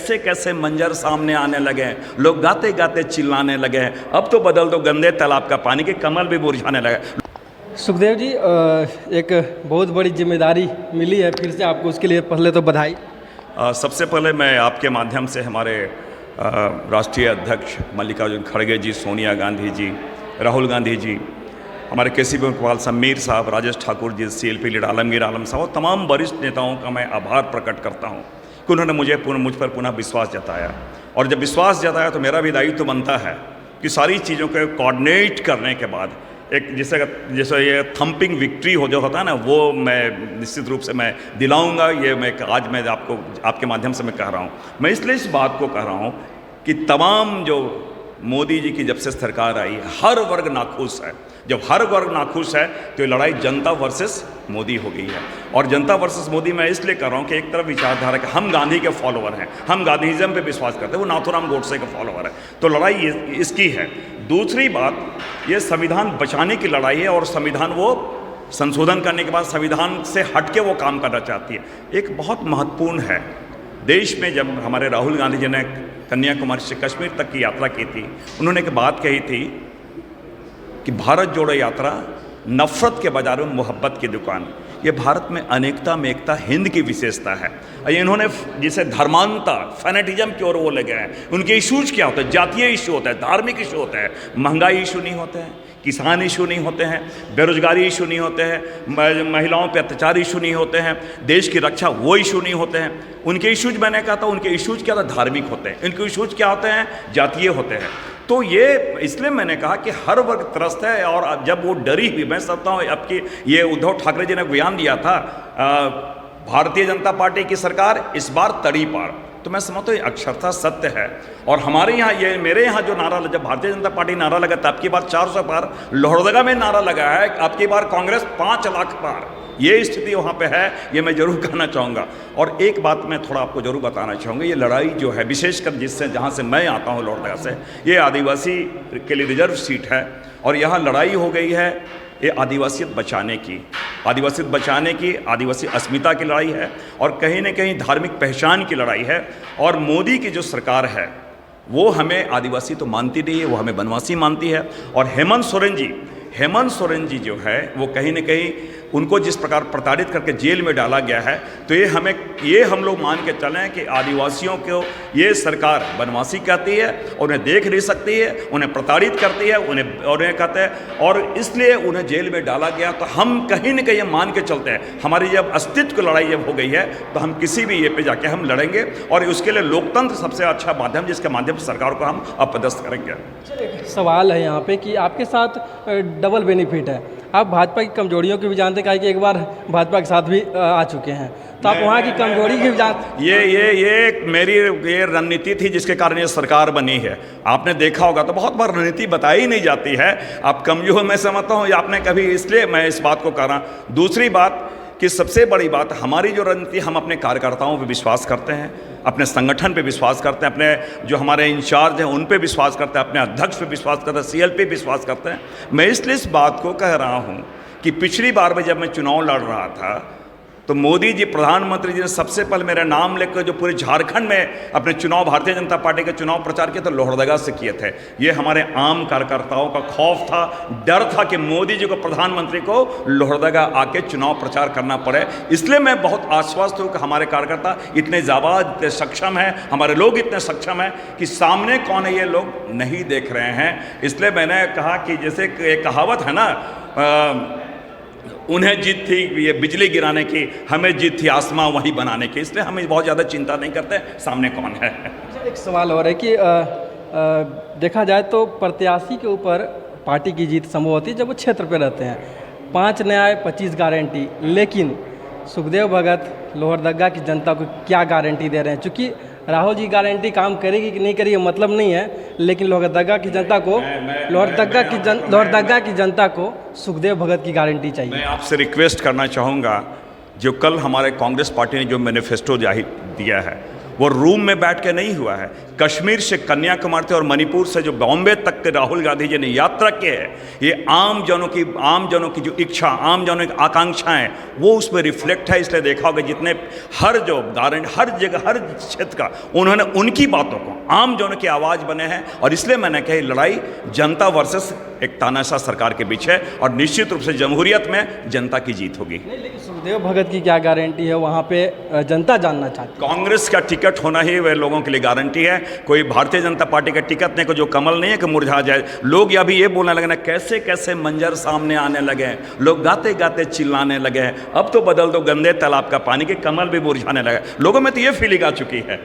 कैसे कैसे मंजर सामने आने लगे, लोग गाते गाते चिल्लाने लगे, अब तो बदल दो गंदे तालाब का पानी, के कमल भी मुरझाने लगे। सुखदेव जी, एक बहुत बड़ी जिम्मेदारी मिली है फिर से आपको, उसके लिए पहले तो बधाई। सबसे पहले मैं आपके माध्यम से हमारे राष्ट्रीय अध्यक्ष मल्लिकार्जुन खड़गे जी, सोनिया गांधी जी, राहुल गांधी जी, हमारे केसी वेणुगोपाल साहब, मीर साहब, राजेश ठाकुर जी, CLP लीडर आलमगीर आलम साहब और तमाम वरिष्ठ नेताओं का मैं आभार प्रकट करता हूं कि उन्होंने मुझ पर पुनः विश्वास जताया। और जब विश्वास जताया तो मेरा भी दायित्व तो बनता है कि सारी चीज़ों को कोऑर्डिनेट करने के बाद एक जैसे ये थम्पिंग विक्ट्री हो जो होता है ना, वो मैं निश्चित रूप से मैं दिलाऊंगा। ये आज मैं आपको आपके माध्यम से मैं कह रहा हूँ। मैं इसलिए इस बात को कह रहा हूँ कि तमाम जो मोदी जी की जब से सरकार आई, हर वर्ग नाखुश है। जब हर वर्ग नाखुश है तो ये लड़ाई जनता वर्सेस मोदी हो गई है। और जनता वर्सेस मोदी मैं इसलिए कर रहा हूँ कि एक तरफ विचारधारा कि हम गांधी के फॉलोअर हैं, हम गांधीज़म पे विश्वास करते हैं, वो नाथूराम गोडसे के फॉलोअर है, तो लड़ाई इसकी है। दूसरी बात, ये संविधान बचाने की लड़ाई है और संविधान वो संशोधन करने के बाद संविधान से हट के वो काम करना चाहती है। एक बहुत महत्वपूर्ण है, देश में जब हमारे राहुल गांधी जी ने कन्याकुमारी से कश्मीर तक की यात्रा की थी, उन्होंने एक बात कही थी कि भारत जोड़ो यात्रा नफ़रत के बाजार में मोहब्बत की दुकान। ये भारत में अनेकता में एकता हिंद की विशेषता है। इन्होंने जिसे धर्मांता, फैनेटिज्म की ओर वो ले गए हैं। उनके इशूज क्या होते हैं? जातीय इशू होता है, धार्मिक इशू होता है, महंगाई इशू नहीं होते हैं, किसान इशू नहीं होते हैं, बेरोजगारी इशू नहीं होते हैं, महिलाओं पे अत्याचार इशू नहीं होते हैं, देश की रक्षा वो इशू नहीं होते हैं। उनके इशूज, मैंने कहा था, उनके इशूज क्या था? धार्मिक होते हैं। इनके इशूज क्या होते हैं? जातीय होते हैं। तो ये इसलिए मैंने कहा कि हर वर्ग त्रस्त है। और जब वो डरी हुई, मैं समझता हूँ आपकी ये उद्धव ठाकरे जी ने बयान दिया था, भारतीय जनता पार्टी की सरकार इस बार तड़ी पार, तो मैं समझता हूँ अक्षरता सत्य है। और हमारे यहाँ ये मेरे यहाँ जो नारा, जब भारतीय जनता पार्टी नारा लगा था, आपकी बार 400 पार, लोहरदगा में नारा लगा है, आपकी बार कांग्रेस 5 लाख पार। ये स्थिति वहाँ पे है, ये मैं जरूर कहना चाहूँगा। और एक बात मैं थोड़ा आपको जरूर बताना चाहूँगा, ये लड़ाई जो है, विशेषकर जहाँ से मैं आता हूँ लोहरदगा से, ये आदिवासी के लिए रिजर्व सीट है और यहाँ लड़ाई हो गई है ये आदिवासियत बचाने की, आदिवासी अस्मिता की लड़ाई है और कहीं न कहीं धार्मिक पहचान की लड़ाई है। और मोदी की जो सरकार है वो हमें आदिवासी तो मानती नहीं है, वो हमें वनवासी मानती है। और हेमंत सोरेन जी जो है वो कहीं न कहीं उनको जिस प्रकार प्रताड़ित करके जेल में डाला गया है, तो ये हम लोग मान के चलें कि आदिवासियों को ये सरकार वनवासी कहती है, उन्हें देख नहीं सकती है, उन्हें प्रताड़ित करती है, उन्हें कहते हैं, और इसलिए उन्हें जेल में डाला गया। तो हम कहीं न कहीं मान के चलते हैं, हमारी जब अस्तित्व की लड़ाई जब हो गई है तो हम किसी भी ये पे जाके हम लड़ेंगे। और उसके लिए लोकतंत्र सबसे अच्छा माध्यम, जिसके माध्यम से सरकार को हम अपदस्थ करेंगे। सवाल है यहाँ पे कि आपके साथ डबल बेनिफिट है, आप भाजपा की कमजोरियों की भी जानते हैं कि एक बार भाजपा के साथ भी आ चुके हैं, तो आप वहाँ की कमजोरी की भी जानते। ये मेरी ये रणनीति थी जिसके कारण ये सरकार बनी है। आपने देखा होगा तो बहुत बार रणनीति बताई नहीं जाती है। आप कमजोर, मैं समझता हूँ आपने कभी, इसलिए मैं इस बात को कर रहा हूँ। दूसरी बात कि सबसे बड़ी बात, हमारी जो रणनीति, हम अपने कार्यकर्ताओं पे विश्वास करते हैं, अपने संगठन पे विश्वास करते हैं, अपने जो हमारे इंचार्ज हैं उन पे विश्वास करते हैं, अपने अध्यक्ष पे विश्वास करते हैं, CL पे विश्वास करते हैं। मैं इसलिए इस बात को कह रहा हूँ कि पिछली बार में जब मैं चुनाव लड़ रहा था तो मोदी जी, प्रधानमंत्री जी ने सबसे पहले मेरा नाम लेकर जो पूरे झारखंड में अपने चुनाव, भारतीय जनता पार्टी के चुनाव प्रचार किए तो लोहरदगा से किए थे। ये हमारे आम कार्यकर्ताओं का खौफ था, डर था कि मोदी जी को, प्रधानमंत्री को लोहरदगा आके चुनाव प्रचार करना पड़े। इसलिए मैं बहुत आश्वस्त हूँ कि हमारे कार्यकर्ता इतने जाबाज, इतने सक्षम हैं, हमारे लोग इतने सक्षम हैं कि सामने कौन है ये लोग नहीं देख रहे हैं। इसलिए मैंने कहा कि जैसे एक कहावत है ना, उन्हें जीत थी ये बिजली गिराने की, हमें जीत थी आसमां वही बनाने की। इसलिए हम बहुत ज़्यादा चिंता नहीं करते सामने कौन है। एक सवाल और है कि देखा जाए तो प्रत्याशी के ऊपर पार्टी की जीत संभव होती है जब वो क्षेत्र पे रहते हैं। 5 न्याय 25 गारंटी, लेकिन सुखदेव भगत लोहरदगा की जनता को क्या गारंटी दे रहे हैं? चूँकि राहुल जी गारंटी काम करेगी कि नहीं करेगी मतलब नहीं है, लेकिन लोहरदगा की जनता को, लोहरदगा की जनता को सुखदेव भगत की गारंटी चाहिए। मैं आपसे रिक्वेस्ट करना चाहूँगा, जो कल हमारे कांग्रेस पार्टी ने जो मैनिफेस्टो जाहिर दिया है वो रूम में बैठ के नहीं हुआ है। कश्मीर से कन्याकुमारी और मणिपुर से जो बॉम्बे तक के राहुल गांधी जी ने यात्रा की है, ये आम जनों की जो इच्छा, आम जनों की आकांक्षाएं, वो उस पर रिफ्लेक्ट है। इसलिए देखा होगा जितने हर जगह हर क्षेत्र का उन्होंने उनकी बातों को आम जनों की आवाज़ बने हैं। और इसलिए मैंने कही लड़ाई जनता वर्सेस एक तानाशाह सरकार के बीच है, और निश्चित रूप से जमहूरियत में जनता की जीत होगी। नहीं, लेकिन सुखदेव भगत की क्या गारंटी है, वहाँ पे जनता जानना चाहती है। कांग्रेस का टिकट होना ही वह लोगों के लिए गारंटी है। कोई भारतीय जनता पार्टी का टिकट नहीं, को जो कमल नहीं है कि मुरझा जाए। लोग अभी ये बोलने लगे ना, कैसे कैसे मंजर सामने आने लगे हैं, लोग गाते गाते चिल्लाने लगे हैं, अब तो बदल दो गंदे तालाब का पानी, के कमल भी मुरझाने लगे। लोगों में तो ये फीलिंग आ चुकी है।